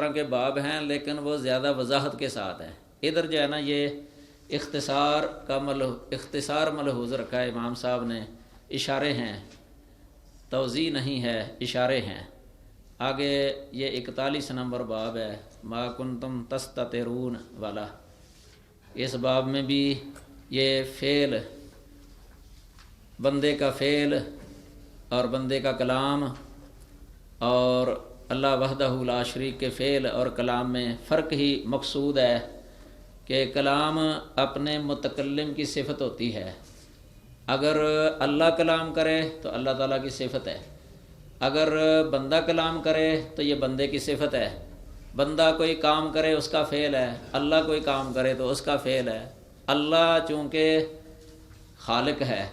طرح کے باب ہیں لیکن وہ زیادہ وضاحت کے ساتھ ہیں. ادھر جو ہے نا یہ اختصار ملحوظ رکھا ہے امام صاحب نے، اشارے ہیں، توضیح نہیں ہے، اشارے ہیں. آگے یہ 41 نمبر باب ہے ما کنتم تستترون والا. اس باب میں بھی یہ فعل، بندے کا فعل اور بندے کا کلام اور اللہ وحدہ لا شریک کے فعل اور کلام میں فرق ہی مقصود ہے کہ کلام اپنے متکلم کی صفت ہوتی ہے. اگر اللہ کلام کرے تو اللہ تعالیٰ کی صفت ہے، اگر بندہ کلام کرے تو یہ بندے کی صفت ہے. بندہ کوئی کام کرے اس کا فعل ہے، اللہ کوئی کام کرے تو اس کا فعل ہے. اللہ چونکہ خالق ہے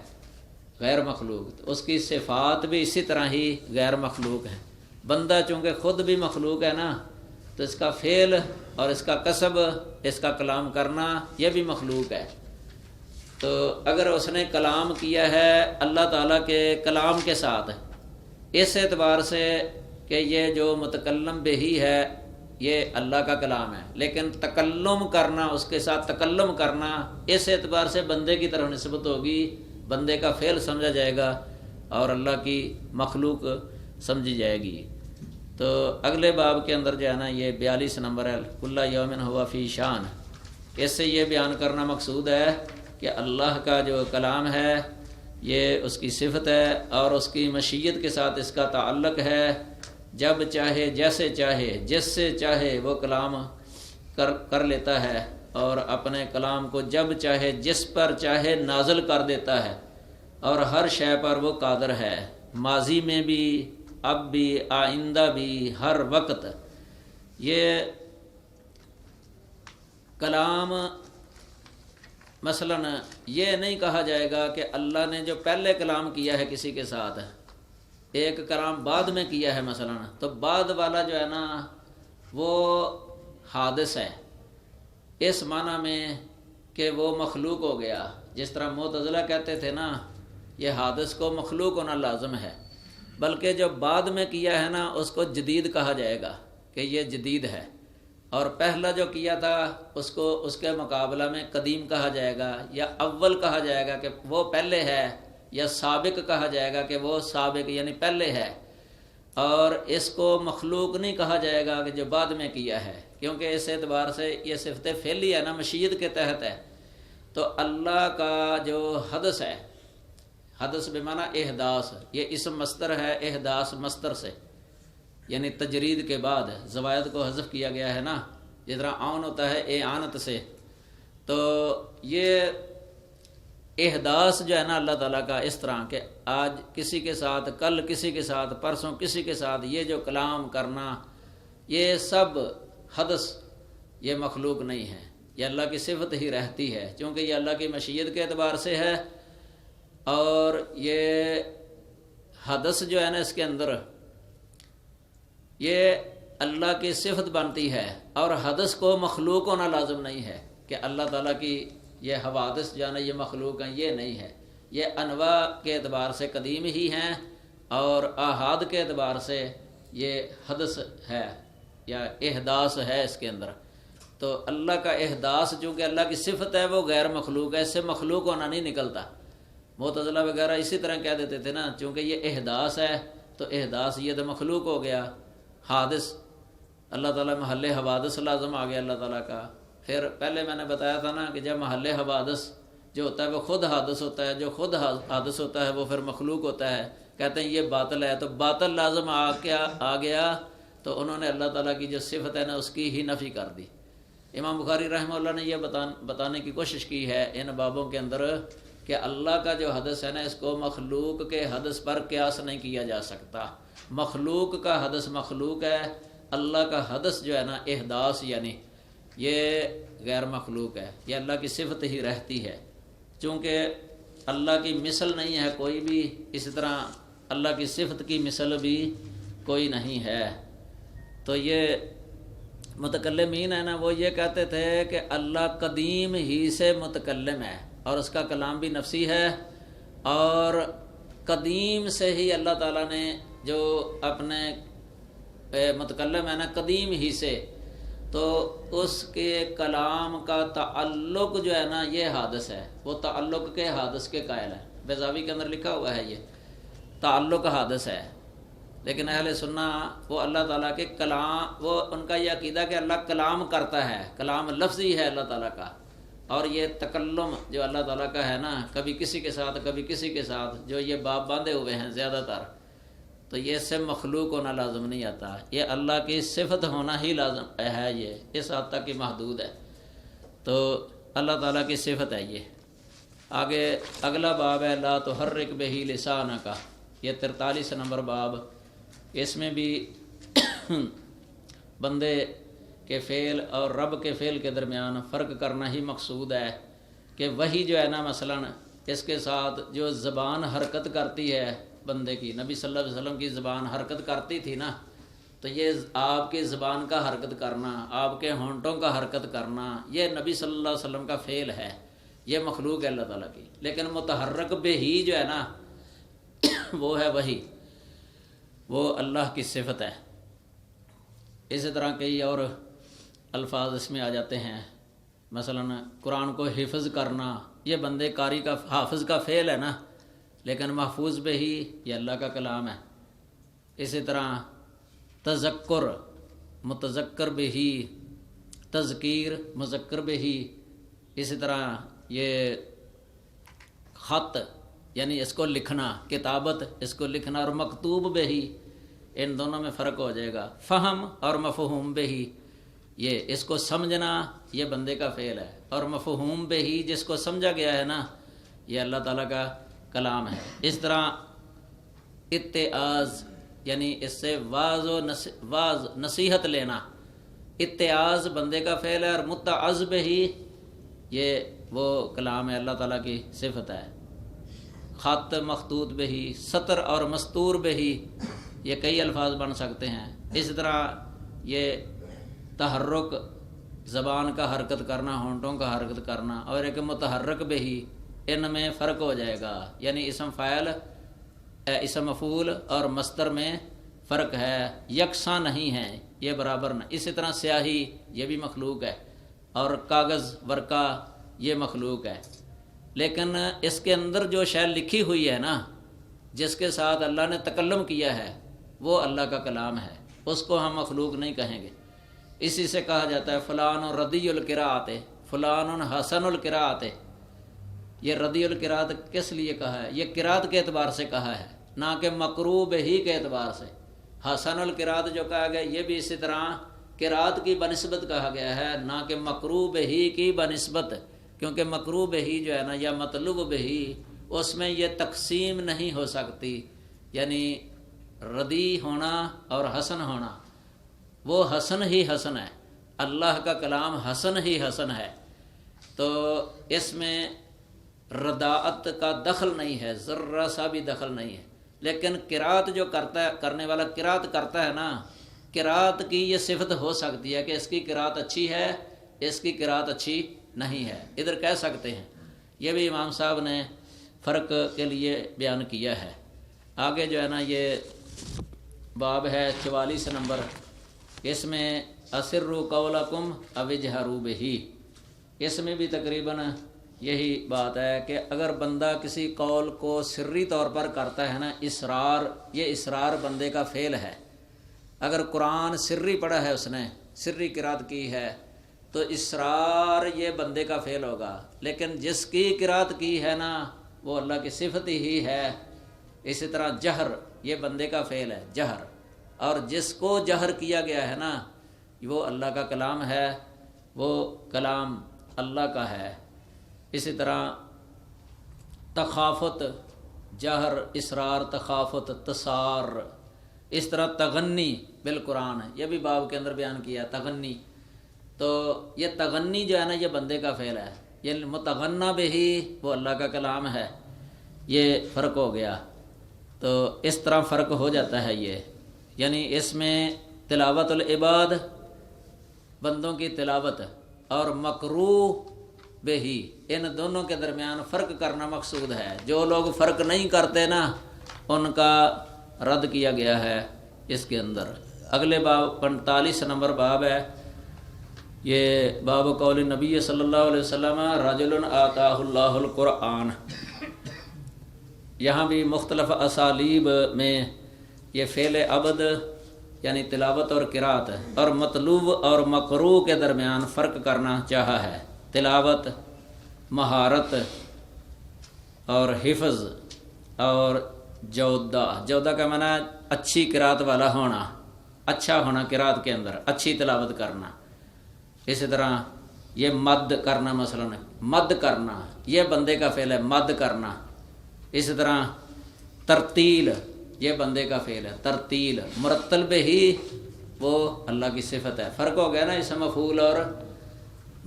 غیر مخلوق، تو اس کی صفات بھی اسی طرح ہی غیر مخلوق ہیں. بندہ چونکہ خود بھی مخلوق ہے نا، تو اس کا فعل اور اس کا کسب، اس کا کلام کرنا یہ بھی مخلوق ہے. تو اگر اس نے کلام کیا ہے اللہ تعالیٰ کے کلام کے ساتھ، اس اعتبار سے کہ یہ جو متکلم بہی ہے یہ اللہ کا کلام ہے، لیکن تکلم کرنا، اس کے ساتھ تکلم کرنا، اس اعتبار سے بندے کی طرف نسبت ہوگی، بندے کا فعل سمجھا جائے گا اور اللہ کی مخلوق سمجھی جائے گی. تو اگلے باب کے اندر جو ہے نا یہ 42 نمبر ہے کل یوم ہوا فی شان. اس سے یہ بیان کرنا مقصود ہے کہ اللہ کا جو کلام ہے یہ اس کی صفت ہے اور اس کی مشیت کے ساتھ اس کا تعلق ہے. جب چاہے، جیسے چاہے، جس سے چاہے وہ کلام کر لیتا ہے اور اپنے کلام کو جب چاہے جس پر چاہے نازل کر دیتا ہے، اور ہر شے پر وہ قادر ہے، ماضی میں بھی، اب بھی، آئندہ بھی، ہر وقت. یہ کلام مثلاً یہ نہیں کہا جائے گا کہ اللہ نے جو پہلے کلام کیا ہے کسی کے ساتھ، ایک کلام بعد میں کیا ہے مثلاً، تو بعد والا جو ہے نا وہ حادث ہے اس معنی میں کہ وہ مخلوق ہو گیا. جس طرح معتزلہ کہتے تھے نا یہ حادث کو مخلوق ہونا لازم ہے، بلکہ جو بعد میں کیا ہے نا اس کو جدید کہا جائے گا کہ یہ جدید ہے، اور پہلا جو کیا تھا اس کو اس کے مقابلہ میں قدیم کہا جائے گا، یا اول کہا جائے گا کہ وہ پہلے ہے، یا سابق کہا جائے گا کہ وہ سابق یعنی پہلے ہے. اور اس کو مخلوق نہیں کہا جائے گا کہ جو بعد میں کیا ہے، کیونکہ اس اعتبار سے یہ صفت فعلی ہے نا، مشیت کے تحت ہے. تو اللہ کا جو حدث ہے، حدث بمعنی احداث، یہ اسم مصدر ہے، احداث مصدر سے یعنی تجرید کے بعد زوائد کو حذف کیا گیا ہے نا، جس طرح آن ہوتا ہے اعانت سے. تو یہ احداث جو ہے نا اللہ تعالیٰ کا اس طرح کہ آج کسی کے ساتھ، کل کسی کے ساتھ، پرسوں کسی کے ساتھ، یہ جو کلام کرنا یہ سب حدث، یہ مخلوق نہیں ہے، یہ اللہ کی صفت ہی رہتی ہے، چونکہ یہ اللہ کی مشیت کے اعتبار سے ہے. اور یہ حدث جو ہے نا اس کے اندر یہ اللہ کی صفت بنتی ہے، اور حدث کو مخلوق ہونا لازم نہیں ہے کہ اللہ تعالیٰ کی یہ حوادث جو ہے نا یہ مخلوق ہیں، یہ نہیں ہے. یہ انواع کے اعتبار سے قدیم ہی ہیں اور آحاد کے اعتبار سے یہ حدث ہے یا احداث ہے اس کے اندر. تو اللہ کا احداث چونکہ اللہ کی صفت ہے وہ غیر مخلوق ہے، اس سے مخلوق ہونا نہیں نکلتا. معتزلہ وغیرہ اسی طرح کہہ دیتے تھے نا، چونکہ یہ احداث ہے تو احداث یہ تو مخلوق ہو گیا. حادث اللہ تعالیٰ محل حوادث لازم آ گیا اللہ تعالیٰ کا. پھر پہلے میں نے بتایا تھا نا کہ جب محل حوادث جو ہوتا ہے وہ خود حادث ہوتا ہے، جو خود حادث ہوتا ہے وہ پھر مخلوق ہوتا ہے. کہتے ہیں یہ باطل ہے، تو باطل لازم آ گیا تو انہوں نے اللہ تعالیٰ کی جو صفت ہے نا اس کی ہی نفی کر دی. امام بخاری رحمہ اللہ نے یہ بتانے کی کوشش کی ہے ان بابوں کے اندر کہ اللہ کا جو حدث ہے نا اس کو مخلوق کے حدث پر قیاس نہیں کیا جا سکتا. مخلوق کا حدث مخلوق ہے، اللہ کا حدث جو ہے نا احداث یعنی یہ غیر مخلوق ہے، یہ اللہ کی صفت ہی رہتی ہے. چونکہ اللہ کی مثل نہیں ہے کوئی بھی، اسی طرح اللہ کی صفت کی مثل بھی کوئی نہیں ہے. تو یہ متکلمین ہے نا وہ یہ کہتے تھے کہ اللہ قدیم ہی سے متکلم ہے اور اس کا کلام بھی نفسی ہے، اور قدیم سے ہی اللہ تعالیٰ نے جو اپنے متکلم ہے نا قدیم ہی سے، تو اس کے کلام کا تعلق جو ہے نا یہ حادث ہے، وہ تعلق کے حادث کے قائل ہے۔ بیضاوی کے اندر لکھا ہوا ہے یہ تعلق حادث ہے، لیکن اہل سنہ وہ اللہ تعالیٰ کے کلام، وہ ان کا یہ عقیدہ کہ اللہ کلام کرتا ہے، کلام لفظی ہے اللہ تعالیٰ کا، اور یہ تکلم جو اللہ تعالیٰ کا ہے نا کبھی کسی کے ساتھ کبھی کسی کے ساتھ، جو یہ باب باندھے ہوئے ہیں زیادہ تر، تو یہ سے مخلوق ہونا لازم نہیں آتا، یہ اللہ کی صفت ہونا ہی لازم ہے، یہ اس حد تک کہ محدود ہے، تو اللہ تعالیٰ کی صفت ہے یہ۔ آگے اگلا باب ہے لا تحرک بہ لسانک، یہ 43 نمبر باب، اس میں بھی بندے کے فعل اور رب کے فعل کے درمیان فرق کرنا ہی مقصود ہے، کہ وہی جو ہے نا مثلا اس کے ساتھ جو زبان حرکت کرتی ہے بندے کی، نبی صلی اللہ علیہ وسلم کی زبان حرکت کرتی تھی نا، تو یہ آپ کی زبان کا حرکت کرنا، آپ کے ہونٹوں کا حرکت کرنا، یہ نبی صلی اللہ علیہ وسلم کا فعل ہے، یہ مخلوق ہے اللہ تعالیٰ کی، لیکن متحرک بہ ہی جو ہے نا وہ ہے وہی، وہ اللہ کی صفت ہے۔ اسی طرح کئی اور الفاظ اس میں آ جاتے ہیں، مثلا قرآن کو حفظ کرنا، یہ بندے قاری کا حافظ کا فعل ہے نا، لیکن محفوظ بہ ہی یہ اللہ کا کلام ہے۔ اسی طرح تذکر متذکر بہ ہی، تذکیر مذکر بہ ہی، اسی طرح یہ خط یعنی اس کو لکھنا، کتابت اس کو لکھنا، اور مکتوب بہ ہی، ان دونوں میں فرق ہو جائے گا۔ فہم اور مفہوم بہ ہی، یہ اس کو سمجھنا یہ بندے کا فعل ہے، اور مفہوم بہ ہی جس کو سمجھا گیا ہے نا یہ اللہ تعالیٰ کا کلام ہے۔ اس طرح اتعاظ یعنی اس سے واعظ نصیحت لینا، اتعاظ بندے کا فعل ہے، اور متعظ بہ ہی یہ وہ کلام ہے، اللہ تعالیٰ کی صفت ہے۔ خط مخطوط بہ ہی، سطر اور مستور بہ ہی، یہ کئی الفاظ بن سکتے ہیں۔ اسی طرح یہ تحرک زبان کا حرکت کرنا، ہونٹوں کا حرکت کرنا، اور ایک متحرک بہ ہی، ان میں فرق ہو جائے گا، یعنی اسم فاعل اسم مفعول اور مصدر میں فرق ہے، یکساں نہیں ہے، یہ برابر نہ۔ اسی طرح سیاہی یہ بھی مخلوق ہے، اور کاغذ ورقہ یہ مخلوق ہے، لیکن اس کے اندر جو شے لکھی ہوئی ہے نا، جس کے ساتھ اللہ نے تکلم کیا ہے وہ اللہ کا کلام ہے، اس کو ہم مخلوق نہیں کہیں گے۔ اسی سے کہا جاتا ہے فلان ردی القراءت، فلان حسن القراءت۔ یہ ردی القراءت کس لیے کہا ہے؟ یہ قراءت کے اعتبار سے کہا ہے، نہ کہ مقروب ہی کے اعتبار سے۔ حسن القراءت جو کہا گیا یہ بھی اسی طرح قراءت کی بنسبت کہا گیا ہے، نہ کہ مقروب ہی کی بنسبت، کیونکہ مقروب ہی جو ہے نا یا مطلوب بہی، اس میں یہ تقسیم نہیں ہو سکتی، یعنی ردی ہونا اور حسن ہونا، وہ حسن ہی حسن ہے، اللہ کا کلام حسن ہی حسن ہے، تو اس میں رداعت کا دخل نہیں ہے، ذرہ سا بھی دخل نہیں ہے۔ لیکن قراءت جو کرنے والا قراءت کرتا ہے نا، قراءت کی یہ صفت ہو سکتی ہے کہ اس کی قراءت اچھی ہے، اس کی قراءت اچھی نہیں ہے، ادھر کہہ سکتے ہیں۔ یہ بھی امام صاحب نے فرق کے لیے بیان کیا ہے۔ آگے جو ہے نا یہ باب ہے 44 نمبر، اس میں اسروا قولکم او اجہروا بہ، اس میں بھی تقریباً یہی بات ہے کہ اگر بندہ کسی قول کو سری طور پر کرتا ہے نا، اصرار، یہ اصرار بندے کا فعل ہے۔ اگر قرآن سری پڑھا ہے، اس نے سری قرات کی ہے، تو اصرار یہ بندے کا فعل ہوگا، لیکن جس کی قرات کی ہے نا وہ اللہ کی صفت ہی ہے۔ اسی طرح جہر یہ بندے کا فعل ہے، جہر، اور جس کو جہر کیا گیا ہے نا وہ اللہ کا کلام ہے، وہ کلام اللہ کا ہے۔ اسی طرح تخافت، جہر، اسرار، تخافت، تصار، اس طرح تغنی بالقرآن، یہ بھی باب کے اندر بیان کیا تغنی، تو یہ تغنی جو ہے نا یہ بندے کا فعل ہے، یہ متغنی بہ وہ اللہ کا کلام ہے، یہ فرق ہو گیا۔ تو اس طرح فرق ہو جاتا ہے یہ، یعنی اس میں تلاوت العباد، بندوں کی تلاوت، اور مکروہ بہ، ان دونوں کے درمیان فرق کرنا مقصود ہے۔ جو لوگ فرق نہیں کرتے نا ان کا رد کیا گیا ہے اس کے اندر۔ اگلے باب 45 نمبر باب ہے، یہ باب قول نبی صلی اللہ علیہ وسلم رجل آتاہ اللہ القرآن۔ یہاں بھی مختلف اسالیب میں یہ فعل عبد یعنی تلاوت اور قرات اور مطلوب اور مقروء کے درمیان فرق کرنا چاہا ہے۔ تلاوت مہارت اور حفظ اور جودہ کا معنی اچھی قرات والا ہونا، اچھا ہونا قرات کے اندر، اچھی تلاوت کرنا۔ اسی طرح یہ مد کرنا، مثلا مد کرنا یہ بندے کا فعل ہے، مد کرنا۔ اسی طرح ترتیل یہ بندے کا فعل ہے، ترتیل مرتل بہ ہی وہ اللہ کی صفت ہے۔ فرق ہو گیا نا اسم مفعول اور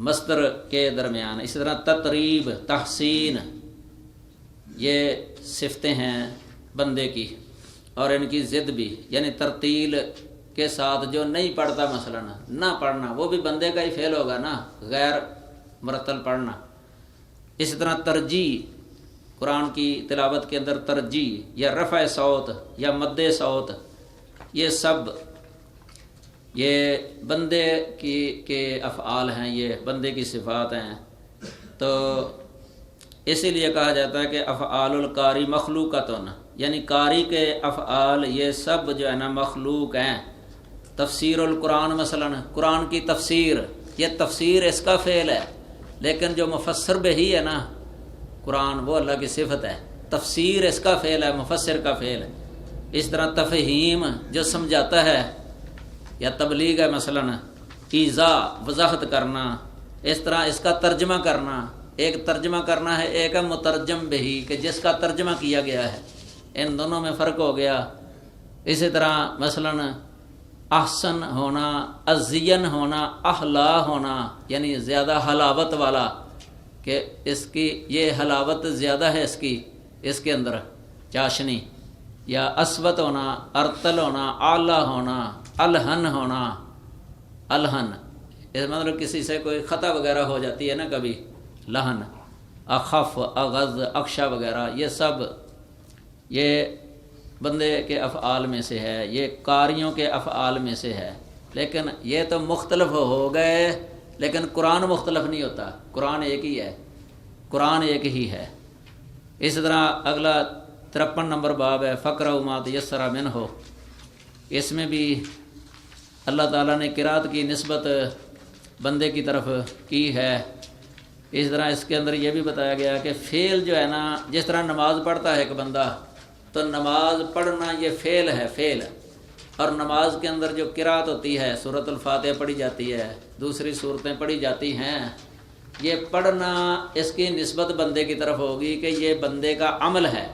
مصدر کے درمیان۔ اسی طرح تطریب تحسین یہ صفتیں ہیں بندے کی، اور ان کی ضد بھی، یعنی ترتیل کے ساتھ جو نہیں پڑھتا مثلا نہ پڑھنا، وہ بھی بندے کا ہی فعل ہوگا نا، غیر مرتل پڑھنا۔ اسی طرح ترجیح، قرآن کی تلاوت کے اندر ترجیح یا رفع صوت یا مد صوت، یہ سب یہ بندے کے افعال ہیں، یہ بندے کی صفات ہیں۔ تو اسی لیے کہا جاتا ہے کہ افعال القاری مخلوقتن، یعنی قاری کے افعال یہ سب جو ہے نا مخلوق ہیں۔ تفسیر القرآن مثلا قرآن کی تفسیر، یہ تفسیر اس کا فعل ہے، لیکن جو مفسر بہی ہے نا قرآن وہ اللہ کی صفت ہے، تفسیر اس کا فعل ہے، مفسر کا فعل ہے۔ اس طرح تفہیم جو سمجھاتا ہے یا تبلیغ ہے، مثلا ایضاح وضاحت کرنا، اس طرح اس کا ترجمہ کرنا، ایک ترجمہ کرنا ہے، ایک ہے مترجم بہی کہ جس کا ترجمہ کیا گیا ہے، ان دونوں میں فرق ہو گیا۔ اسی طرح مثلا احسن ہونا، ازین ہونا، احلا ہونا، یعنی زیادہ حلاوت والا، کہ اس کی یہ حلاوت زیادہ ہے، اس کے اندر چاشنی، یا اسوت ہونا، ارتل ہونا، اعلیٰ ہونا، الہن ہونا۔ الہن اس مطلب کسی سے کوئی خطا وغیرہ ہو جاتی ہے نا کبھی، لہن، اخف، اغض، اخشا وغیرہ، یہ سب یہ بندے کے افعال میں سے ہے، یہ قاریوں کے افعال میں سے ہے۔ لیکن یہ تو مختلف ہو گئے، لیکن قرآن مختلف نہیں ہوتا، قرآن ایک ہی ہے، قرآن ایک ہی ہے۔ اس طرح اگلا 53 نمبر باب ہے، فقرؤ ما تیسر منہ۔ اس میں بھی اللہ تعالیٰ نے قرات کی نسبت بندے کی طرف کی ہے۔ اس طرح اس کے اندر یہ بھی بتایا گیا کہ فعل جو ہے نا، جس طرح نماز پڑھتا ہے ایک بندہ، تو نماز پڑھنا یہ فعل ہے، فعل۔ اور نماز کے اندر جو قرات ہوتی ہے، سورۃ الفاتحہ پڑھی جاتی ہے، دوسری صورتیں پڑھی جاتی ہیں، یہ پڑھنا اس کی نسبت بندے کی طرف ہوگی کہ یہ بندے کا عمل ہے،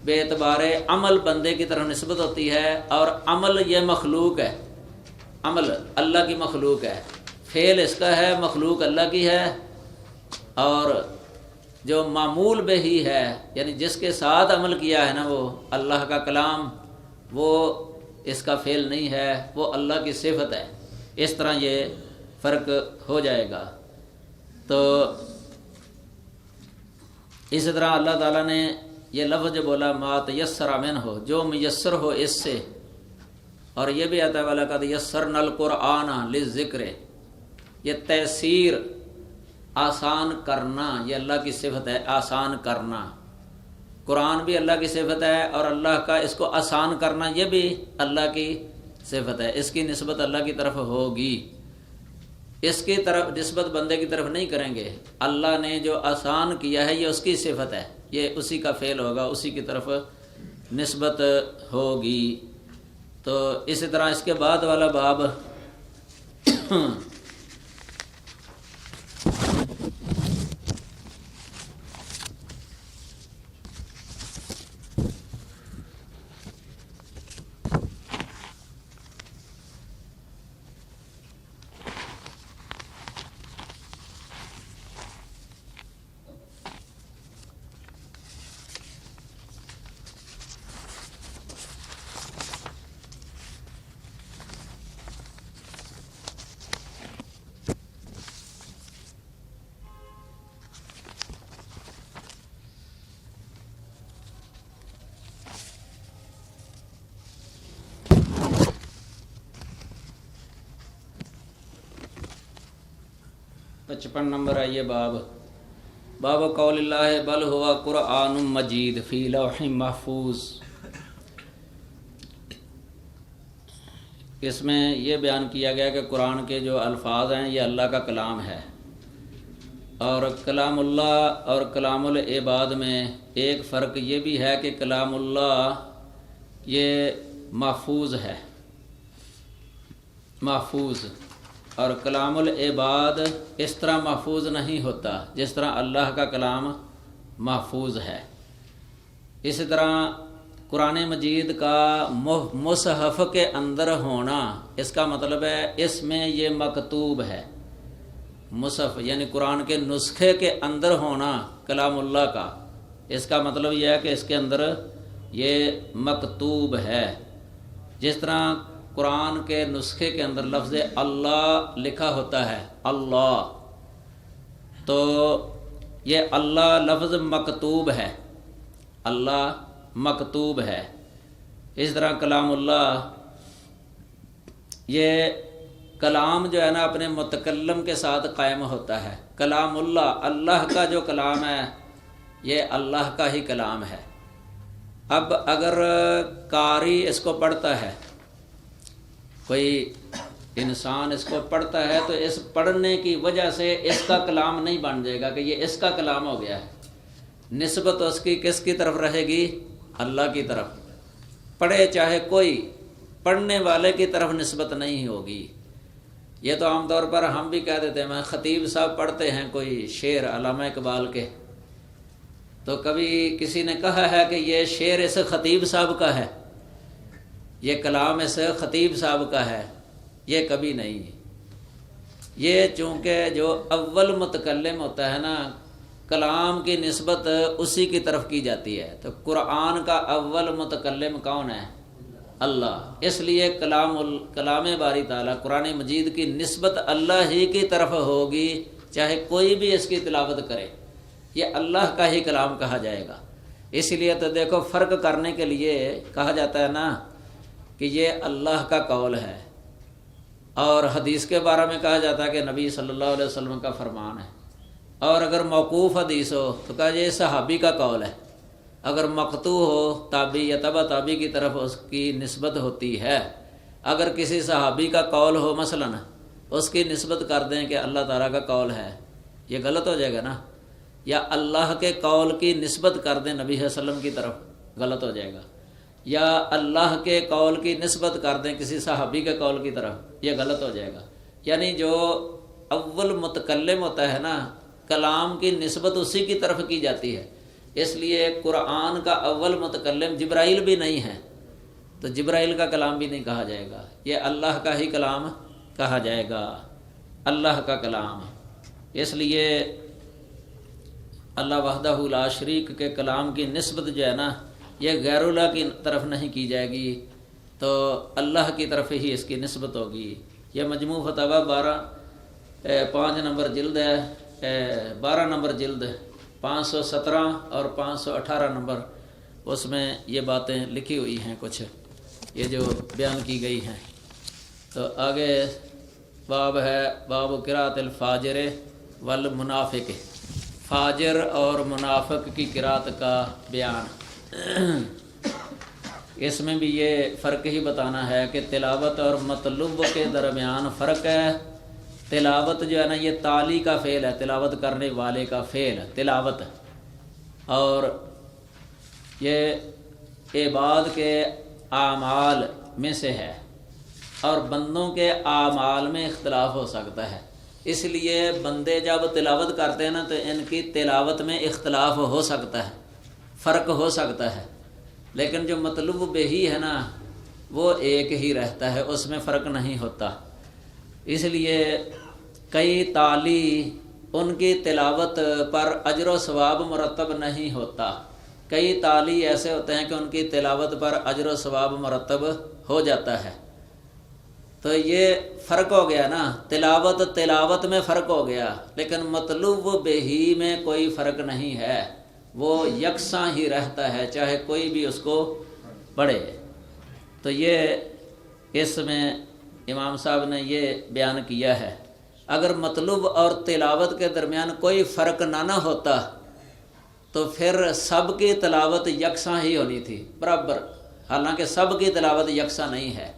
بے اعتبار عمل بندے کی طرف نسبت ہوتی ہے۔ اور عمل یہ مخلوق ہے، عمل اللہ کی مخلوق ہے، فعل اس کا ہے، مخلوق اللہ کی ہے۔ اور جو معمول بہی ہے، یعنی جس کے ساتھ عمل کیا ہے نا وہ اللہ کا کلام، وہ اس کا فعل نہیں ہے، وہ اللہ کی صفت ہے۔ اس طرح یہ فرق ہو جائے گا۔ تو اسی طرح اللہ تعالیٰ نے یہ لفظ جو بولا ما تیسر منہ، جو میسر ہو اس سے، اور یہ بھی آتا ہے وَلَقَدْ يَسَّرْنَا الْقُرْآنَ لِلذِّكْرِ، یہ تیسیر آسان کرنا، یہ اللہ کی صفت ہے، آسان کرنا۔ قرآن بھی اللہ کی صفت ہے، اور اللہ کا اس کو آسان کرنا یہ بھی اللہ کی صفت ہے، اس کی نسبت اللہ کی طرف ہوگی۔ اس کی طرف نسبت بندے کی طرف نہیں کریں گے۔ اللہ نے جو آسان کیا ہے یہ اس کی صفت ہے، یہ اسی کا فعل ہوگا، اسی کی طرف نسبت ہوگی۔ تو اسی طرح اس کے بعد والا باب 55 نمبر ہے یہ باب قول اللہ بل ہوا قرآن مجید فی لوح محفوظ. اس میں یہ بیان کیا گیا کہ قرآن کے جو الفاظ ہیں یہ اللہ کا کلام ہے، اور کلام اللہ اور کلام العباد میں ایک فرق یہ بھی ہے کہ کلام اللہ یہ محفوظ ہے، محفوظ، اور کلام العباد اس طرح محفوظ نہیں ہوتا جس طرح اللہ کا کلام محفوظ ہے. اسی طرح قرآن مجید کا مصحف کے اندر ہونا، اس کا مطلب ہے اس میں یہ مکتوب ہے. مصحف یعنی قرآن کے نسخے کے اندر ہونا کلام اللہ کا، اس کا مطلب یہ ہے کہ اس کے اندر یہ مکتوب ہے. جس طرح قرآن کے نسخے کے اندر لفظ اللہ لکھا ہوتا ہے، اللہ، تو یہ اللہ لفظ مکتوب ہے، اللہ مکتوب ہے. اس طرح کلام اللہ، یہ کلام جو ہے نا اپنے متکلم کے ساتھ قائم ہوتا ہے. کلام اللہ، اللہ کا جو کلام ہے یہ اللہ کا ہی کلام ہے. اب اگر قاری اس کو پڑھتا ہے، کوئی انسان اس کو پڑھتا ہے، تو اس پڑھنے کی وجہ سے اس کا کلام نہیں بن جائے گا کہ یہ اس کا کلام ہو گیا ہے. نسبت اس کی کس کی طرف رہے گی؟ اللہ کی طرف. پڑھے چاہے کوئی، پڑھنے والے کی طرف نسبت نہیں ہوگی. یہ تو عام طور پر ہم بھی کہہ دیتے ہیں، میں خطیب صاحب پڑھتے ہیں کوئی شعر علامہ اقبال کے، تو کبھی کسی نے کہا ہے کہ یہ شعر اس خطیب صاحب کا ہے، یہ کلام اس خطیب صاحب کا ہے. یہ کبھی نہیں. یہ چونکہ جو اول متکلم ہوتا ہے نا، کلام کی نسبت اسی کی طرف کی جاتی ہے. تو قرآن کا اول متکلم کون ہے؟ اللہ. اس لیے کلام باری تعالیٰ قرآن مجید کی نسبت اللہ ہی کی طرف ہوگی، چاہے کوئی بھی اس کی تلاوت کرے، یہ اللہ کا ہی کلام کہا جائے گا. اس لیے تو دیکھو فرق کرنے کے لیے کہا جاتا ہے نا کہ یہ اللہ کا قول ہے، اور حدیث کے بارے میں کہا جاتا ہے کہ نبی صلی اللہ علیہ وسلم کا فرمان ہے. اور اگر موقوف حدیث ہو تو کہا یہ صحابی کا قول ہے. اگر مقطوع ہو، تابعی یا تبع تابعی کی طرف اس کی نسبت ہوتی ہے. اگر کسی صحابی کا قول ہو مثلا، اس کی نسبت کر دیں کہ اللہ تعالیٰ کا قول ہے، یہ غلط ہو جائے گا نا. یا اللہ کے قول کی نسبت کر دیں نبی صلی اللہ علیہ وسلم کی طرف، غلط ہو جائے گا. یا اللہ کے قول کی نسبت کر دیں کسی صحابی کے قول کی طرف، یہ غلط ہو جائے گا. یعنی جو اول متکلم ہوتا ہے نا، کلام کی نسبت اسی کی طرف کی جاتی ہے. اس لیے قرآن کا اول متکلم جبرائیل بھی نہیں ہے، تو جبرائیل کا کلام بھی نہیں کہا جائے گا، یہ اللہ کا ہی کلام کہا جائے گا، اللہ کا کلام. اس لیے اللہ وحدہ لا شریک کے کلام کی نسبت جو ہے نا، یہ غیر اللہ کی طرف نہیں کی جائے گی، تو اللہ کی طرف ہی اس کی نسبت ہوگی. یہ مجموع فتاوی 5 نمبر جلد ہے، 12 نمبر جلد 517 اور 518 نمبر، اس میں یہ باتیں لکھی ہوئی ہیں کچھ، یہ جو بیان کی گئی ہیں. تو آگے باب ہے باب قراءۃ الفاجر والمنافق، فاجر اور منافق کی قراءت کا بیان. اس میں بھی یہ فرق ہی بتانا ہے کہ تلاوت اور مطلوب کے درمیان فرق ہے. تلاوت جو ہے نا یہ تالی کا فعل ہے، تلاوت کرنے والے کا فعل تلاوت، اور یہ عباد کے اعمال میں سے ہے، اور بندوں کے اعمال میں اختلاف ہو سکتا ہے. اس لیے بندے جب تلاوت کرتے ہیں نا تو ان کی تلاوت میں اختلاف ہو سکتا ہے، فرق ہو سکتا ہے. لیکن جو مطلوب بہی ہے نا وہ ایک ہی رہتا ہے، اس میں فرق نہیں ہوتا. اس لیے کئی تالی ان کی تلاوت پر اجر و ثواب مرتب نہیں ہوتا. کئی تالی ایسے ہوتے ہیں کہ ان کی تلاوت پر اجر و ثواب مرتب ہو جاتا ہے. تو یہ فرق ہو گیا نا، تلاوت میں فرق ہو گیا، لیکن مطلوب بہی میں کوئی فرق نہیں ہے، وہ یکساں ہی رہتا ہے چاہے کوئی بھی اس کو پڑھے. تو یہ اس میں امام صاحب نے یہ بیان کیا ہے. اگر مطلوب اور تلاوت کے درمیان کوئی فرق نہ ہوتا تو پھر سب کی تلاوت یکساں ہی ہونی تھی، برابر، حالانکہ سب کی تلاوت یکساں نہیں ہے۔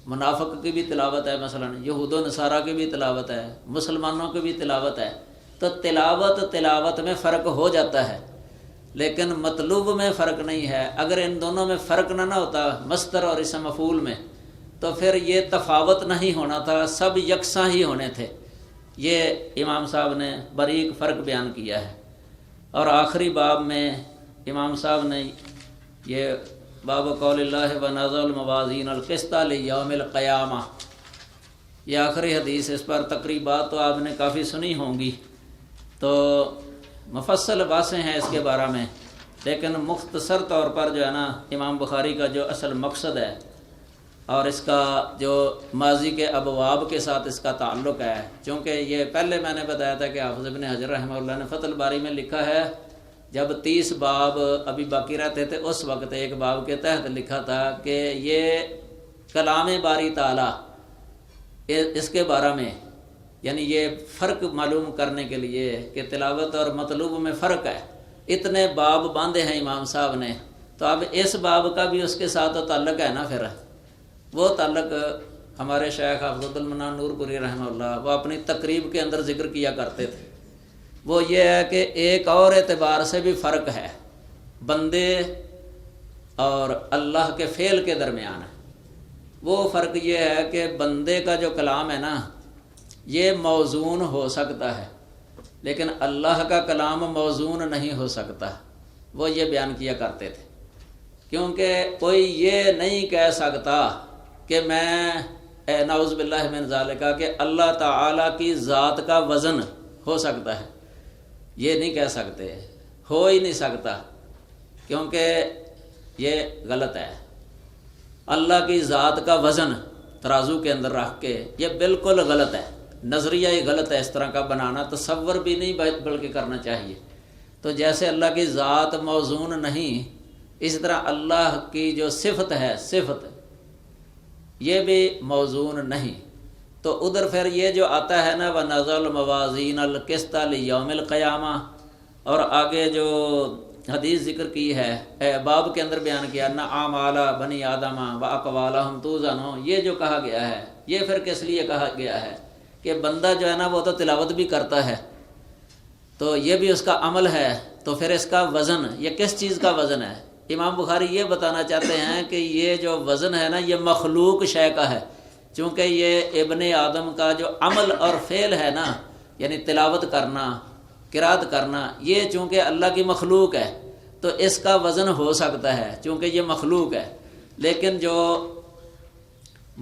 منافق کی بھی تلاوت ہے، مثلا یہود و نصارہ کی بھی تلاوت ہے، مسلمانوں کی بھی تلاوت ہے، تو تلاوت میں فرق ہو جاتا ہے، لیکن مطلوب میں فرق نہیں ہے۔ اگر ان دونوں میں فرق نہ ہوتا، مصدر اور اسم مفعول میں، تو پھر یہ تفاوت نہیں ہونا تھا، سب یکساں ہی ہونے تھے۔ یہ امام صاحب نے باریک فرق بیان کیا ہے۔ اور آخری باب میں امام صاحب نے یہ باب قول اللہ ونضع الموازین القسط لیوم القیامہ، یہ آخری حدیث، اس پر تقریبات تو آپ نے کافی سنی ہوں گی، تو مفصل باتیں ہیں اس کے بارے میں، لیکن مختصر طور پر جو ہے نا امام بخاری کا جو اصل مقصد ہے اور اس کا جو ماضی کے ابواب کے ساتھ اس کا تعلق ہے، چونکہ یہ پہلے میں نے بتایا تھا کہ حافظ ابن حجر رحمہ اللہ نے فتح الباری میں لکھا ہے، جب 30 باب ابھی باقی رہتے تھے اس وقت ایک باب کے تحت لکھا تھا کہ یہ کلام باری تعالیٰ اس کے بارے میں، یعنی یہ فرق معلوم کرنے کے لیے کہ تلاوت اور مطلوب میں فرق ہے، اتنے باب باندھے ہیں امام صاحب نے، تو اب اس باب کا بھی اس کے ساتھ تعلق ہے نا، پھر وہ تعلق ہمارے شیخ حافظ عبد المنان نور پوری رحمہ اللہ وہ اپنی تقریب کے اندر ذکر کیا کرتے تھے، وہ یہ ہے کہ ایک اور اعتبار سے بھی فرق ہے بندے اور اللہ کے فعل کے درمیان۔ وہ فرق یہ ہے کہ بندے کا جو کلام ہے نا یہ موزون ہو سکتا ہے، لیکن اللہ کا کلام موزون نہیں ہو سکتا، وہ یہ بیان کیا کرتے تھے، کیونکہ کوئی یہ نہیں کہہ سکتا کہ میں نعوذ باللہ من ذالک کہ اللہ تعالیٰ کی ذات کا وزن ہو سکتا ہے، یہ نہیں کہہ سکتے، ہو ہی نہیں سکتا، کیونکہ یہ غلط ہے۔ اللہ کی ذات کا وزن ترازو کے اندر رکھ کے یہ بالکل غلط ہے، نظریہ ہی غلط ہے، اس طرح کا بنانا تصور بھی نہیں بلکہ کرنا چاہیے۔ تو جیسے اللہ کی ذات موزون نہیں، اس طرح اللہ کی جو صفت ہے، صفت یہ بھی موزون نہیں۔ تو ادھر پھر یہ جو آتا ہے نا وَنَضَعُ الْمَوَازِينَ الْقِسْطَ لِيَوْمِ الْقِيَامَةِ، اور آگے جو حدیث ذکر کی ہے باب کے اندر بیان کیا نہ اعمال بنی آدم وَأَقْوَالَهُمْ تُوزَنُ، یہ جو کہا گیا ہے یہ پھر کس لیے کہا گیا ہے کہ بندہ جو ہے نا وہ تو تلاوت بھی کرتا ہے، تو یہ بھی اس کا عمل ہے، تو پھر اس کا وزن یہ کس چیز کا وزن ہے؟ امام بخاری یہ بتانا چاہتے ہیں کہ یہ جو وزن ہے نا یہ مخلوق شے کا ہے، چونکہ یہ ابن آدم کا جو عمل اور فعل ہے نا، یعنی تلاوت کرنا، قرات کرنا، یہ چونکہ اللہ کی مخلوق ہے تو اس کا وزن ہو سکتا ہے چونکہ یہ مخلوق ہے، لیکن جو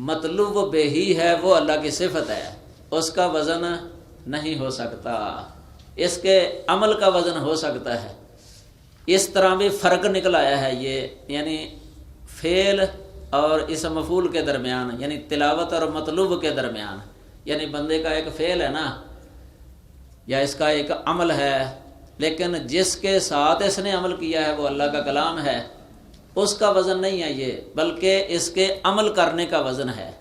مطلوب بے ہی ہے وہ اللہ کی صفت ہے، اس کا وزن نہیں ہو سکتا، اس کے عمل کا وزن ہو سکتا ہے۔ اس طرح بھی فرق نکل آیا ہے یہ، یعنی فعل اور اسم مفعول کے درمیان، یعنی تلاوت اور مطلوب کے درمیان، یعنی بندے کا ایک فعل ہے نا یا اس کا ایک عمل ہے، لیکن جس کے ساتھ اس نے عمل کیا ہے وہ اللہ کا کلام ہے، اس کا وزن نہیں ہے یہ، بلکہ اس کے عمل کرنے کا وزن ہے۔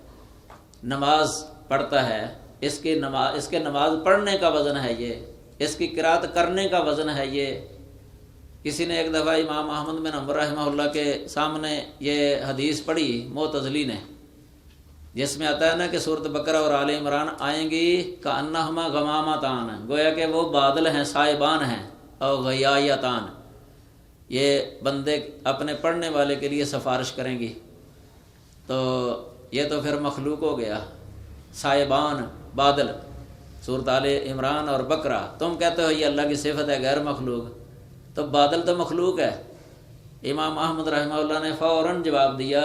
نماز پڑھتا ہے، اس کے نماز پڑھنے کا وزن ہے یہ، اس کی قرات کرنے کا وزن ہے یہ۔ کسی نے ایک دفعہ امام احمد بن حنبل رحمہ اللہ کے سامنے یہ حدیث پڑھی معتزلی نے، جس میں آتا ہے نا کہ سورۃ بقرہ اور آل عمران آئیں گی کأنہما غمامتان، گویا کہ وہ بادل ہیں، سائبان ہیں، اور غیایتان، یہ بندے اپنے پڑھنے والے کے لیے سفارش کریں گی، تو یہ تو پھر مخلوق ہو گیا، سائبان بادل، سورۃ آل عمران اور بقرہ، تم کہتے ہو یہ اللہ کی صفت ہے غیر مخلوق، تو بادل تو مخلوق ہے۔ امام احمد رحمہ اللہ نے فوراً جواب دیا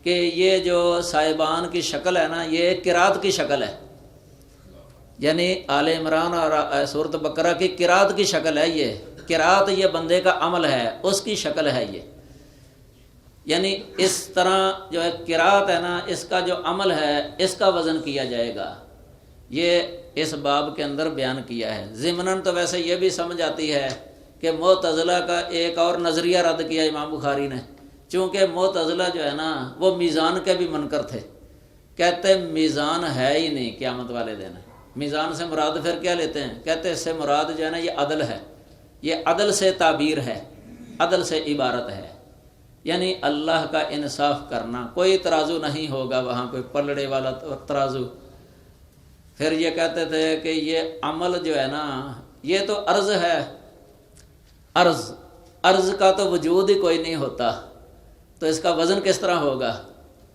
کہ یہ جو سائبان کی شکل ہے نا یہ قرات کی شکل ہے، یعنی آل عمران اور سورۃ بقرہ کی قرات کی شکل ہے، یہ قرات یہ بندے کا عمل ہے، اس کی شکل ہے یہ، یعنی اس طرح جو ہے قرات ہے نا اس کا جو عمل ہے اس کا وزن کیا جائے گا، یہ اس باب کے اندر بیان کیا ہے۔ ضمناً تو ویسے یہ بھی سمجھ آتی ہے کہ معتزلہ کا ایک اور نظریہ رد کیا امام بخاری نے، چونکہ معتزلہ جو ہے نا وہ میزان کے بھی منکر تھے، کہتے میزان ہے ہی نہیں قیامت والے دن، میزان سے مراد پھر کیا لیتے ہیں؟ کہتے ہیں اس سے مراد جو ہے نا یہ عدل ہے، یہ عدل سے تعبیر ہے، عدل سے عبارت ہے، یعنی اللہ کا انصاف کرنا۔ کوئی ترازو نہیں ہوگا وہاں، کوئی پلڑے والا ترازو۔ پھر یہ کہتے تھے کہ یہ عمل جو ہے نا یہ تو عرض ہے، عرض کا تو وجود ہی کوئی نہیں ہوتا، تو اس کا وزن کس طرح ہوگا؟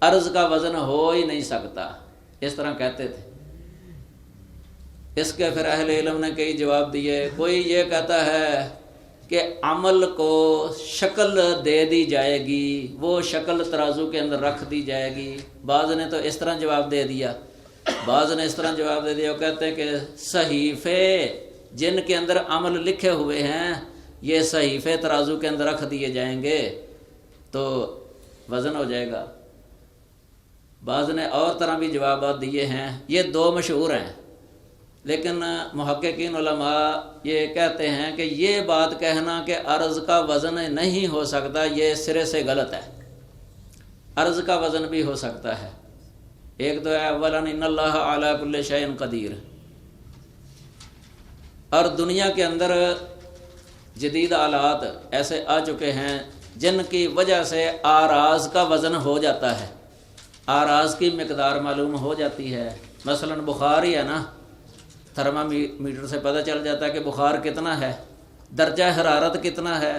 عرض کا وزن ہو ہی نہیں سکتا، اس طرح کہتے تھے۔ اس کے پھر اہل علم نے کئی جواب دیے۔ کوئی یہ کہتا ہے کہ عمل کو شکل دے دی جائے گی، وہ شکل ترازو کے اندر رکھ دی جائے گی۔ بعض نے تو اس طرح جواب دے دیا، بعض نے اس طرح جواب دے دیا، وہ کہتے ہیں کہ صحیفے جن کے اندر عمل لکھے ہوئے ہیں یہ صحیفے ترازو کے اندر رکھ دیے جائیں گے تو وزن ہو جائے گا۔ بعض نے اور طرح بھی جوابات دیے ہیں، یہ دو مشہور ہیں، لیکن محققین علماء یہ کہتے ہیں کہ یہ بات کہنا کہ عرض کا وزن نہیں ہو سکتا یہ سرے سے غلط ہے۔ عرض کا وزن بھی ہو سکتا ہے۔ ایک تو ہے اولاً ان اللہ علی کل شیء قدیر، اور دنیا کے اندر جدید آلات ایسے آ چکے ہیں جن کی وجہ سے آراز کا وزن ہو جاتا ہے، آراز کی مقدار معلوم ہو جاتی ہے۔ مثلا بخار ہی ہے نا، تھرما میٹر سے پتہ چل جاتا ہے کہ بخار کتنا ہے، درجہ حرارت کتنا ہے،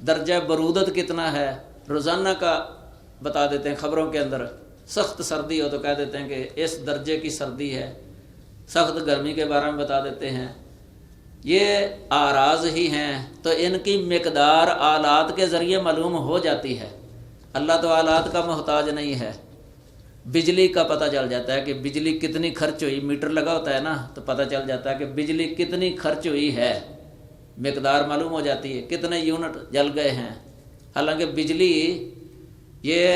درجہ برودت کتنا ہے، روزانہ کا بتا دیتے ہیں خبروں کے اندر۔ سخت سردی ہو تو کہہ دیتے ہیں کہ اس درجے کی سردی ہے، سخت گرمی کے بارے میں بتا دیتے ہیں۔ یہ آراز ہی ہیں، تو ان کی مقدار آلات کے ذریعے معلوم ہو جاتی ہے۔ اللہ تو آلات کا محتاج نہیں ہے۔ بجلی کا پتہ چل جاتا ہے کہ بجلی کتنی خرچ ہوئی، میٹر لگا ہوتا ہے نا تو پتہ چل جاتا ہے کہ بجلی کتنی خرچ ہوئی ہے، مقدار معلوم ہو جاتی ہے، کتنے یونٹ جل گئے ہیں۔ حالانکہ بجلی یہ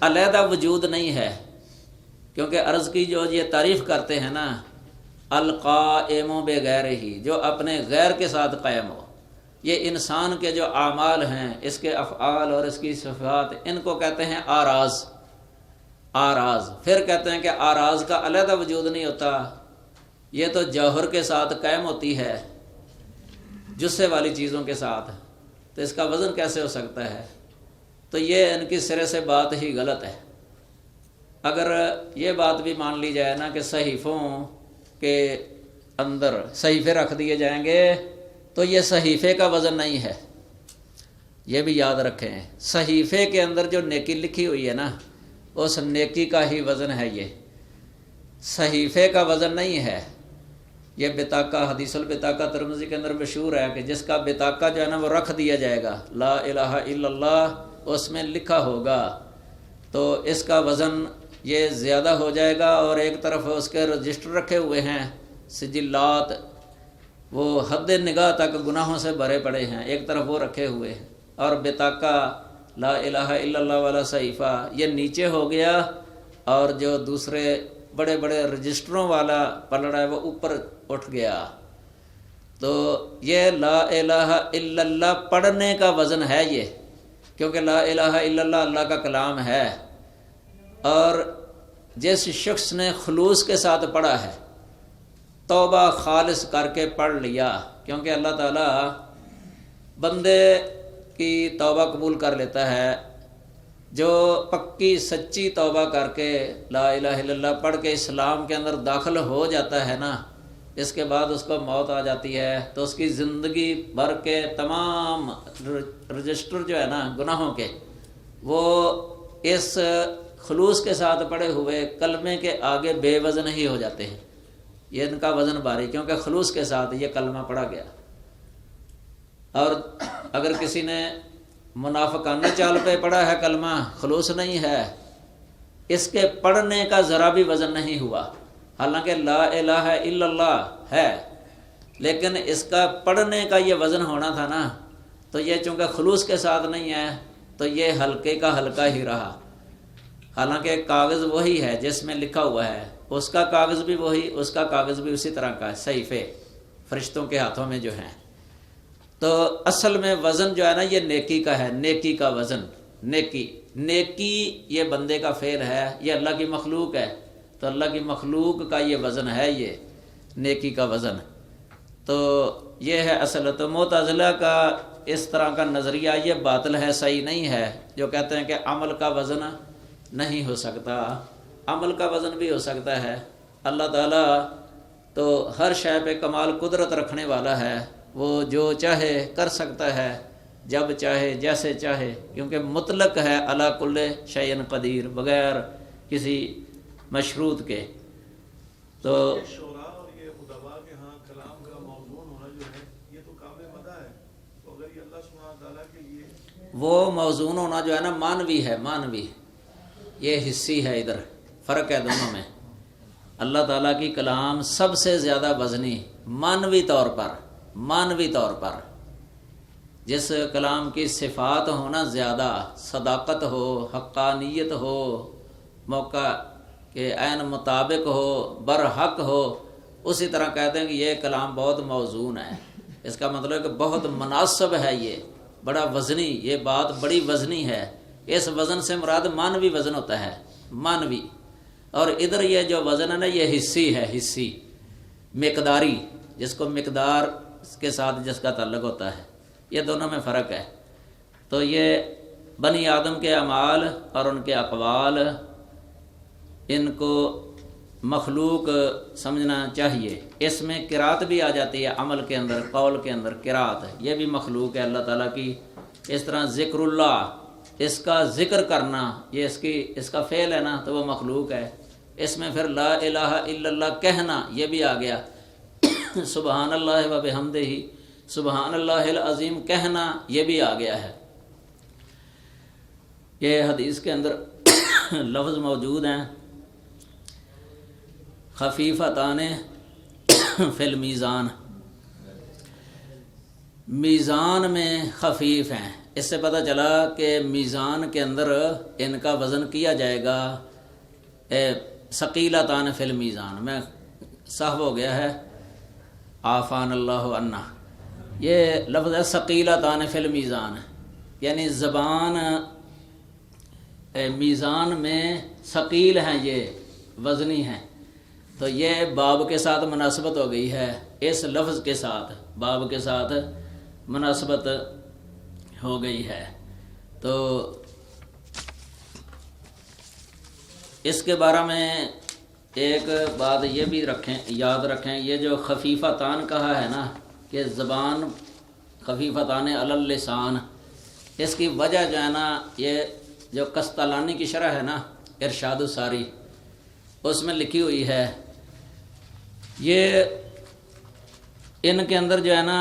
علیحدہ وجود نہیں ہے، کیونکہ عرض کی جو یہ تعریف کرتے ہیں نا، القائم بغیر ہی، جو اپنے غیر کے ساتھ قائم ہو، یہ انسان کے جو اعمال ہیں، اس کے افعال اور اس کی صفات، ان کو کہتے ہیں آراز۔ آراز پھر کہتے ہیں کہ آراز کا علیحدہ وجود نہیں ہوتا، یہ تو جوہر کے ساتھ قائم ہوتی ہے، جثے والی چیزوں کے ساتھ، تو اس کا وزن کیسے ہو سکتا ہے؟ تو یہ ان کی سرے سے بات ہی غلط ہے۔ اگر یہ بات بھی مان لی جائے نا کہ صحیفوں کے اندر صحیفے رکھ دیے جائیں گے تو یہ صحیفے کا وزن نہیں ہے، یہ بھی یاد رکھیں۔ صحیفے کے اندر جو نیکی لکھی ہوئی ہے نا اس نیکی کا ہی وزن ہے، یہ صحیفے کا وزن نہیں ہے۔ یہ بطاقہ، حدیث البطاقہ ترمذی کے اندر مشہور ہے کہ جس کا بطاقہ جو ہے نا وہ رکھ دیا جائے گا، لا الہ الا اللہ اس میں لکھا ہوگا، تو اس کا وزن یہ زیادہ ہو جائے گا، اور ایک طرف اس کے رجسٹر رکھے ہوئے ہیں، سجلات، وہ حد نگاہ تک گناہوں سے بھرے پڑے ہیں، ایک طرف وہ رکھے ہوئے ہیں، اور بطاقہ لا الہ الا اللہ والا صحیفہ یہ نیچے ہو گیا، اور جو دوسرے بڑے بڑے رجسٹروں والا پلڑا ہے وہ اوپر اٹھ گیا۔ تو یہ لا الہ الا اللہ پڑھنے کا وزن ہے یہ، کیونکہ لا الہ الا اللہ اللہ کا کلام ہے، اور جس شخص نے خلوص کے ساتھ پڑھا ہے، توبہ خالص کر کے پڑھ لیا، کیونکہ اللہ تعالیٰ بندے کی توبہ قبول کر لیتا ہے، جو پکی سچی توبہ کر کے لا الہ الا اللہ پڑھ کے اسلام کے اندر داخل ہو جاتا ہے نا، اس کے بعد اس کو موت آ جاتی ہے تو اس کی زندگی بھر کے تمام رجسٹر جو ہے نا گناہوں کے، وہ اس خلوص کے ساتھ پڑے ہوئے کلمے کے آگے بے وزن ہی ہو جاتے ہیں۔ یہ ان کا وزن بھاری، کیونکہ خلوص کے ساتھ یہ کلمہ پڑھا گیا۔ اور اگر کسی نے منافقانہ چال پہ پڑھا ہے کلمہ، خلوص نہیں ہے، اس کے پڑھنے کا ذرا بھی وزن نہیں ہوا، حالانکہ لا الہ الا اللہ ہے، لیکن اس کا پڑھنے کا یہ وزن ہونا تھا نا، تو یہ چونکہ خلوص کے ساتھ نہیں ہے تو یہ ہلکے کا ہلکا ہی رہا، حالانکہ کاغذ وہی ہے جس میں لکھا ہوا ہے، اس کا کاغذ بھی وہی، اس کا کاغذ بھی اسی طرح کا ہے، صحیفے فرشتوں کے ہاتھوں میں جو ہیں۔ تو اصل میں وزن جو ہے نا یہ نیکی کا ہے، نیکی کا وزن، نیکی یہ بندے کا فعل ہے، یہ اللہ کی مخلوق ہے، تو اللہ کی مخلوق کا یہ وزن ہے، یہ نیکی کا وزن. تو یہ ہے اصل. تو معتزلہ کا اس طرح کا نظریہ یہ باطل ہے، صحیح نہیں ہے، جو کہتے ہیں کہ عمل کا وزن نہیں ہو سکتا. عمل کا وزن بھی ہو سکتا ہے. اللہ تعالیٰ تو ہر شے پہ کمال قدرت رکھنے والا ہے، وہ جو چاہے کر سکتا ہے، جب چاہے جیسے چاہے، کیونکہ مطلق ہے علی کل شیء قدیر، بغیر کسی مشروط کے. تو شعراء اور یہ ادباء کے ہاں کلام کا موزون ہونا جو ہے یہ تو قابل مدح ہے. تو اگر یہ اللہ سبحانہ تعالیٰ کے لیے وہ موزون ہونا جو ہے نا مانوی ہے، مانوی، یہ حصی ہے. ادھر فرق ہے دونوں میں. اللہ تعالیٰ کی کلام سب سے زیادہ وزنی مانوی طور پر، مانوی طور پر جس کلام کی صفات ہونا زیادہ، صداقت ہو، حقانیت ہو، موقع کے عین مطابق ہو، برحق ہو، اسی طرح کہتے ہیں کہ یہ کلام بہت موزون ہے. اس کا مطلب ہے کہ بہت مناسب ہے، یہ بڑا وزنی، یہ بات بڑی وزنی ہے. اس وزن سے مراد مانوی وزن ہوتا ہے، مانوی. اور ادھر یہ جو وزن ہے نا یہ حصی ہے، حصی، مقداری، جس کو مقدار کے ساتھ جس کا تعلق ہوتا ہے. یہ دونوں میں فرق ہے. تو یہ بنی آدم کے اعمال اور ان کے اقوال، ان کو مخلوق سمجھنا چاہیے. اس میں قرات بھی آ جاتی ہے، عمل کے اندر، قول کے اندر قرات، یہ بھی مخلوق ہے اللہ تعالیٰ کی. اس طرح ذکر اللہ، اس کا ذکر کرنا، یہ اس کا فعل ہے نا، تو وہ مخلوق ہے. اس میں پھر لا الہ الا اللہ کہنا یہ بھی آ گیا. سبحان اللہ و بحمدہ، سبحان اللہ العظیم کہنا یہ بھی آ گیا ہے. یہ حدیث کے اندر لفظ موجود ہیں، خفیفتان فی المیزان، میزان میں خفیف ہیں. اس سے پتہ چلا کہ میزان کے اندر ان کا وزن کیا جائے گا. ثقیلتان فی المیزان میں صحو ہو گیا ہے، عافان اللہ عنا. یہ لفظ ہے ثقیلتان فی المیزان، یعنی زبان میزان میں ثقیل ہیں، یہ وزنی ہیں. تو یہ باب کے ساتھ مناسبت ہو گئی ہے، اس لفظ کے ساتھ باب کے ساتھ مناسبت ہو گئی ہے. تو اس کے بارے میں ایک بات یہ بھی یاد رکھیں، یہ جو خفیفتان کہا ہے نا کہ زبان خفیفتان علی اللسان، اس کی وجہ جو ہے نا، یہ جو قسطلانی کی شرح ہے نا ارشاد الساری، اس میں لکھی ہوئی ہے. یہ ان کے اندر جو ہے نا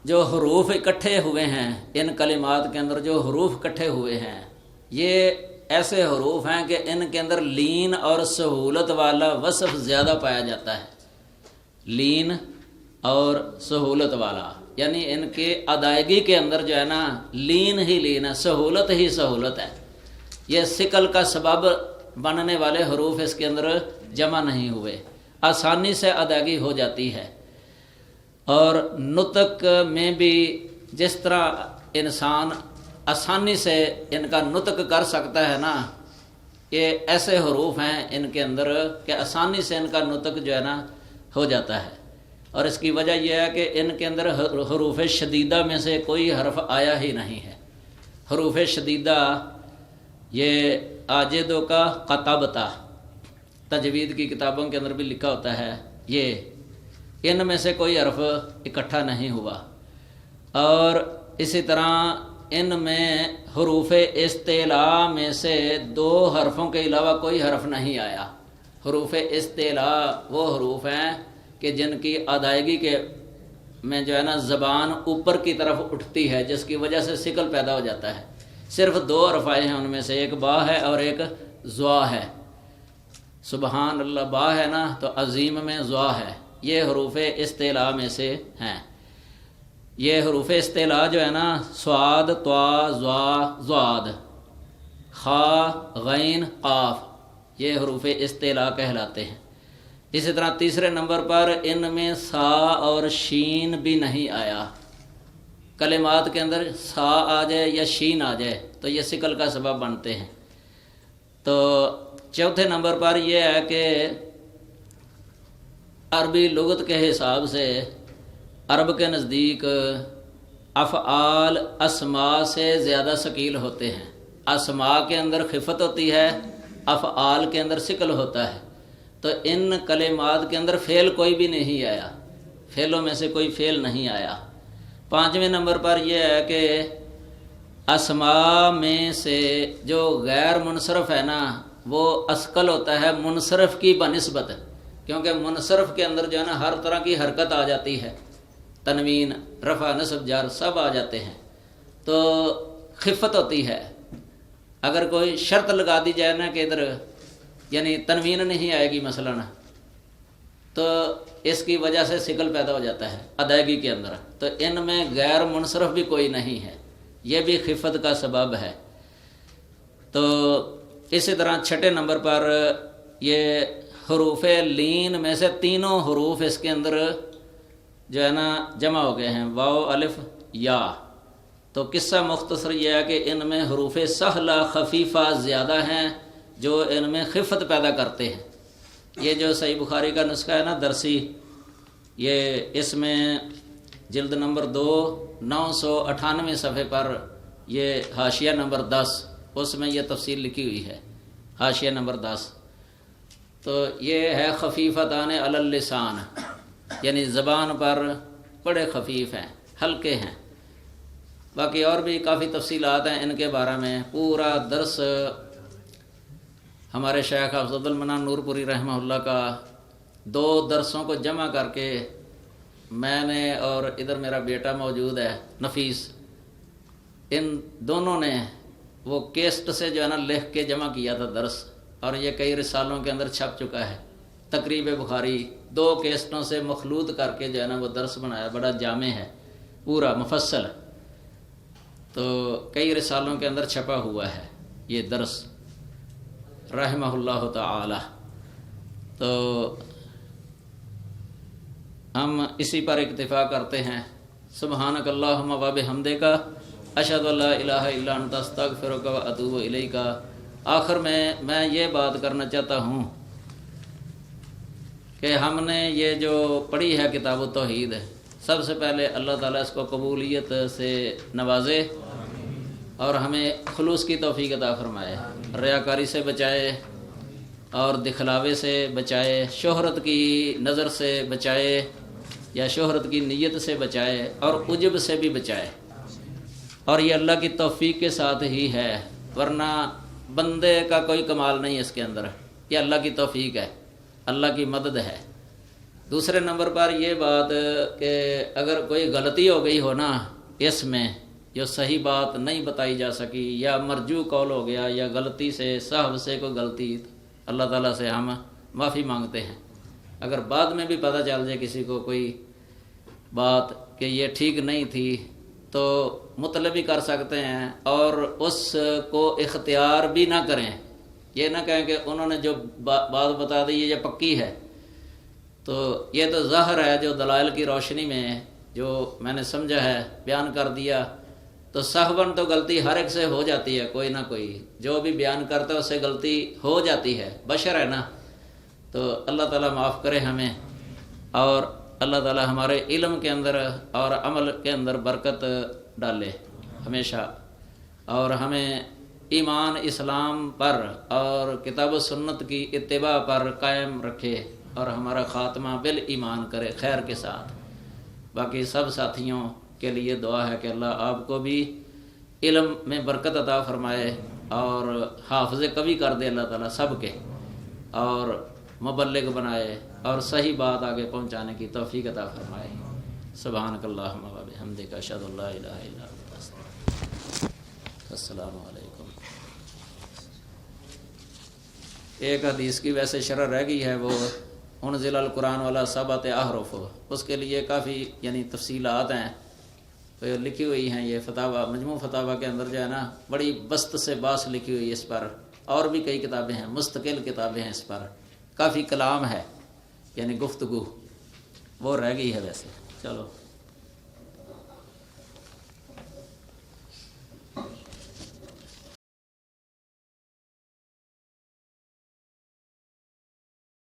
جو حروف اکٹھے ہوئے ہیں، ان کلمات کے اندر جو حروف اکٹھے ہوئے ہیں، یہ ایسے حروف ہیں کہ ان کے اندر لین اور سہولت والا وصف زیادہ پایا جاتا ہے. لین اور سہولت والا، یعنی ان کے ادائیگی کے اندر جو ہے نا لین ہی لین ہے، سہولت ہی سہولت ہے. یہ ثقل کا سبب بننے والے حروف اس کے اندر جمع نہیں ہوئے، آسانی سے ادائیگی ہو جاتی ہے. اور نطق میں بھی جس طرح انسان آسانی سے ان کا نطق کر سکتا ہے نا، یہ ایسے حروف ہیں ان کے اندر کہ آسانی سے ان کا نطق جو ہے نا ہو جاتا ہے. اور اس کی وجہ یہ ہے کہ ان کے اندر حروف شدیدہ میں سے کوئی حرف آیا ہی نہیں ہے. حروف شدیدہ یہ آجدوں کا قطبتا، تجوید کی کتابوں کے اندر بھی لکھا ہوتا ہے، یہ ان میں سے کوئی حرف اکٹھا نہیں ہوا. اور اسی طرح ان میں حروف استعلاء میں سے 2 حرفوں کے علاوہ کوئی حرف نہیں آیا. حروف استعلاء وہ حروف ہیں کہ جن کی ادائیگی کے میں جو ہے نا زبان اوپر کی طرف اٹھتی ہے، جس کی وجہ سے ثقل پیدا ہو جاتا ہے. صرف 2 حرف آئے ہیں، ان میں سے ایک با ہے اور ایک زوا ہے. سبحان اللہ با ہے نا، تو عظیم میں زوا ہے. یہ حروف استعلاء میں سے ہیں. یہ حروف استعلاء جو ہے نا صاد، طا، ظا، ضاد، خا، غین، قاف، یہ حروف استعلاء کہلاتے ہیں. اسی طرح تیسرے نمبر پر ان میں سا اور شین بھی نہیں آیا. کلمات کے اندر سا آ جائے یا شین آ جائے تو یہ ثقل کا سبب بنتے ہیں. تو چوتھے نمبر پر یہ ہے کہ عربی لغت کے حساب سے عرب کے نزدیک افعال اسماء سے زیادہ ثقیل ہوتے ہیں. اسماء کے اندر خفت ہوتی ہے، افعال کے اندر ثقل ہوتا ہے. تو ان کلمات کے اندر فعل کوئی بھی نہیں آیا، فعلوں میں سے کوئی فعل نہیں آیا. 5ویں نمبر پر یہ ہے کہ اسماء میں سے جو غیر منصرف ہے نا وہ اثقل ہوتا ہے منصرف کی بنسبت، کیونکہ منصرف کے اندر جو ہے نا ہر طرح کی حرکت آ جاتی ہے، تنوین، رفع، نصب، جر سب آ جاتے ہیں، تو خفت ہوتی ہے. اگر کوئی شرط لگا دی جائے نا کہ ادھر یعنی تنوین نہیں آئے گی مثلا، تو اس کی وجہ سے ثقل پیدا ہو جاتا ہے ادائیگی کے اندر. تو ان میں غیر منصرف بھی کوئی نہیں ہے، یہ بھی خفت کا سبب ہے. تو اسی طرح 6 نمبر پر یہ حروف لین میں سے تینوں حروف اس کے اندر جو ہے نا جمع ہو گئے ہیں، واو، الف، یا. تو قصہ مختصر یہ ہے کہ ان میں حروف سہلہ خفیفہ زیادہ ہیں جو ان میں خفت پیدا کرتے ہیں. یہ جو صحیح بخاری کا نسخہ ہے نا درسی، یہ اس میں جلد نمبر 2 998 صفحے پر یہ حاشیہ نمبر 10 اس میں یہ تفصیل لکھی ہوئی ہے، حاشیہ نمبر 10. تو یہ ہے خفیفتان علی اللسان، یعنی زبان پر بڑے خفیف ہیں، ہلکے ہیں. باقی اور بھی کافی تفصیلات ہیں ان کے بارے میں. پورا درس ہمارے شیخ حافظ المنان نور پوری رحمہ اللہ کا 2 درسوں کو جمع کر کے میں نے اور ادھر میرا بیٹا موجود ہے نفیس، ان دونوں نے وہ کیسٹ سے جو ہے نا لکھ کے جمع کیا تھا درس، اور یہ کئی رسالوں کے اندر چھپ چکا ہے. تقریب بخاری 2 کیسٹوں سے مخلوط کر کے جو ہے نا وہ درس بنایا، بڑا جامع ہے، پورا مفصل. تو کئی رسالوں کے اندر چھپا ہوا ہے یہ درس رحمہ اللہ تعالی. تو ہم اسی پر اکتفا کرتے ہیں. سبحانک اللہم و بحمدک، اشہد ان لا الہ الا انت، استغفرک و اتوب الیک. آخر میں یہ بات کرنا چاہتا ہوں کہ ہم نے یہ جو پڑھی ہے کتاب التوحید، سب سے پہلے اللہ تعالیٰ اس کو قبولیت سے نوازے اور ہمیں خلوص کی توفیق عطا فرمائے، ریاکاری سے بچائے اور دکھلاوے سے بچائے، شہرت کی نظر سے بچائے یا شہرت کی نیت سے بچائے، اور عجب سے بھی بچائے. اور یہ اللہ کی توفیق کے ساتھ ہی ہے، ورنہ بندے کا کوئی کمال نہیں اس کے اندر. یہ اللہ کی توفیق ہے، اللہ کی مدد ہے. دوسرے نمبر پر یہ بات کہ اگر کوئی غلطی ہو گئی ہو نا اس میں، جو صحیح بات نہیں بتائی جا سکی یا مرجو قول ہو گیا یا غلطی سے صاحب سے کوئی غلطی، اللہ تعالیٰ سے ہم معافی مانگتے ہیں. اگر بعد میں بھی پتہ چل جائے کسی کو کوئی بات کہ یہ ٹھیک نہیں تھی تو مطلب بھی کر سکتے ہیں، اور اس کو اختیار بھی نہ کریں. یہ نہ کہیں کہ انہوں نے جو بات بتا دی یہ پکی ہے. تو یہ تو ظاہر ہے، جو دلائل کی روشنی میں جو میں نے سمجھا ہے بیان کر دیا. تو صحباً تو غلطی ہر ایک سے ہو جاتی ہے، کوئی نہ کوئی جو بھی بیان کرتا ہے اس سے غلطی ہو جاتی ہے، بشر ہے نا. تو اللہ تعالیٰ معاف کرے ہمیں، اور اللہ تعالیٰ ہمارے علم کے اندر اور عمل کے اندر برکت ڈالے ہمیشہ، اور ہمیں ایمان اسلام پر اور کتاب و سنت کی اتباع پر قائم رکھے، اور ہمارا خاتمہ بالایمان کرے خیر کے ساتھ. باقی سب ساتھیوں کے لیے دعا ہے کہ اللہ آپ کو بھی علم میں برکت عطا فرمائے اور حافظ قوی کر دے اللہ تعالیٰ سب کے، اور مبلغ بنائے اور صحیح بات آگے پہنچانے کی توفیق عطا فرمائے. سبحانک اللہم و بحمدک، اشہد ان لا الہ الا انت، استغفرک. السلام علیکم. ایک حدیث کی ویسے شرح رہ گئی ہے، وہ انزل القرآن والا سبعۃ احرف، اس کے لیے کافی یعنی تفصیلات ہیں تو لکھی ہوئی ہیں. یہ فتاوی، مجموع فتاوی کے اندر جو ہے نا بڑی بسط سے باس لکھی ہوئی ہے اس پر، اور بھی کئی کتابیں ہیں، مستقل کتابیں ہیں اس پر. کافی کلام ہے یعنی گفتگو، وہ رہ گئی ہے ویسے. چلو